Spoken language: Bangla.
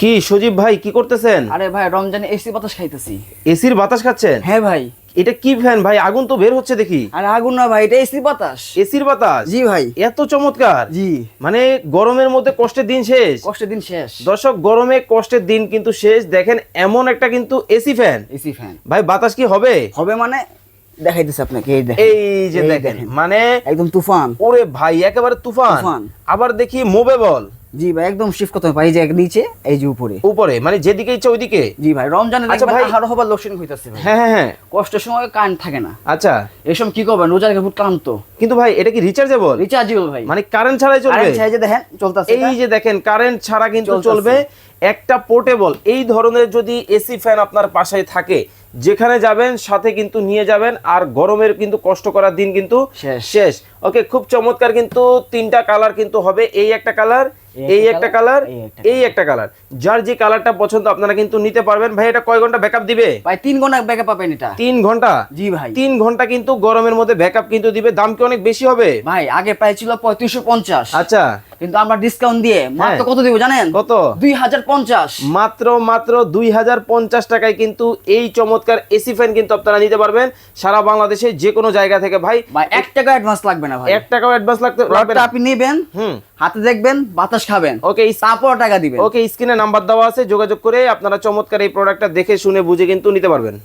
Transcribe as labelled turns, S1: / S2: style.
S1: কি সজীব ভাই কি করতেছেন?
S2: আরে ভাই রমজানে এসি বাতাস খাইতেছি।
S1: এসির বাতাস খাচ্ছেন?
S2: হ্যাঁ ভাই।
S1: এটা কি ফ্যান ভাই? আগুন তো বের হচ্ছে দেখি।
S2: আরে আগুন না ভাই, এটা এসি বাতাস।
S1: এসির বাতাস?
S2: জি ভাই।
S1: এত চমৎকার।
S2: জি।
S1: মানে গরমের মধ্যে কষ্টের দিন শেষ।
S2: কষ্টের দিন শেষ।
S1: দর্শক, গরমে কষ্টের দিন কিন্তু শেষ। দেখেন এমন একটা কিন্তু এসি ফ্যান।
S2: এসি ফ্যান
S1: ভাই বাতাস কি হবে?
S2: হবে মানে দেখাইতেছি আপনাকে, এই দেখেন।
S1: এই যে দেখেন মানে
S2: একদম তুফান।
S1: ওরে ভাই একেবারে তুফান।
S2: তুফান।
S1: আবার দেখি মুভেবল।
S2: জি ভাই, একদম শিফট করতে হবে, এই যে নিচে এই যে উপরে।
S1: উপরে মানে যেদিকে ইচ্ছা ওইদিকে।
S2: জি ভাই, রমজানে
S1: আচ্ছা
S2: দেখবেন
S1: ভাই।
S2: আহার হবার লোডশেডিং হইতাছে ভাই।
S1: হ্যাঁ হ্যাঁ হ্যাঁ।
S2: কষ্টের সময় কারেন্ট থাকে না।
S1: আচ্ছা,
S2: এসব কি করবেন, রোজার আগে খুব ক্লান্ত।
S1: কিন্তু ভাই এটা কি রিচার্জেবল?
S2: রিচার্জেবল ভাই,
S1: মানে কারেন্ট ছাড়াই চলবে?
S2: কারেন্ট ছাড়া যে দেখেন চলতেছে।
S1: এই যে দেখেন কারেন্ট ছাড়া কিন্তু
S2: চলতেছে।
S1: চলবে। একটা পোর্টেবল এই ধরনের যদি এসি ফ্যান আপনার পাশে থাকে, যেখানে যাবেন সাথে কিন্তু নিয়ে যাবেন। আর গরমের কিন্তু কষ্ট করার দিন কিন্তু শেষ। ওকে, খুব চমৎকার। কিন্তু তিনটা কালার কিন্তু হবে। এই একটা কালার, এই একটা কালার, এই একটা কালার। যার যে কালারটা পছন্দ আপনারা কিন্তু নিতে পারবেন। ভাই এটা কয় ঘন্টা ব্যাকআপ দিবে?
S2: ভাই 3 ঘন্টা ব্যাকআপ পাবেন এটা।
S1: 3 ঘন্টা?
S2: জি ভাই।
S1: 3 ঘন্টা কিন্তু গরমের মধ্যে ব্যাকআপ কিন্তু দিবে। দাম কি অনেক বেশি হবে?
S2: ভাই আগে প্রাইস ছিল 3550।
S1: আচ্ছা,
S2: কিন্তু আমরা ডিসকাউন্ট দিয়ে মাত্র কত দিব জানেন?
S1: কত?
S2: 2050।
S1: মাত্র 2050 টাকায় কিন্তু এই চমৎকার এসি ফ্যান কিন্তু আপনারা নিতে পারবেন সারা বাংলাদেশে যে কোনো জায়গা থেকে। ভাই
S2: 1 টাকা অ্যাডভান্স লাগবে না ভাই।
S1: 1 টাকাও অ্যাডভান্স লাগবে
S2: প্রোডাক্টটা আপনি নেবেন, হাতে দেখবেন, বাতাস খাবেন,
S1: ওকে।
S2: তারপর টাকা দিবেন।
S1: ওকে, স্ক্রিনে নাম্বার দেওয়া আছে, যোগাযোগ করে আপনারা চমৎকার এই প্রোডাক্টটা দেখে শুনে বুঝে কিন্তু নিতে পারবেন।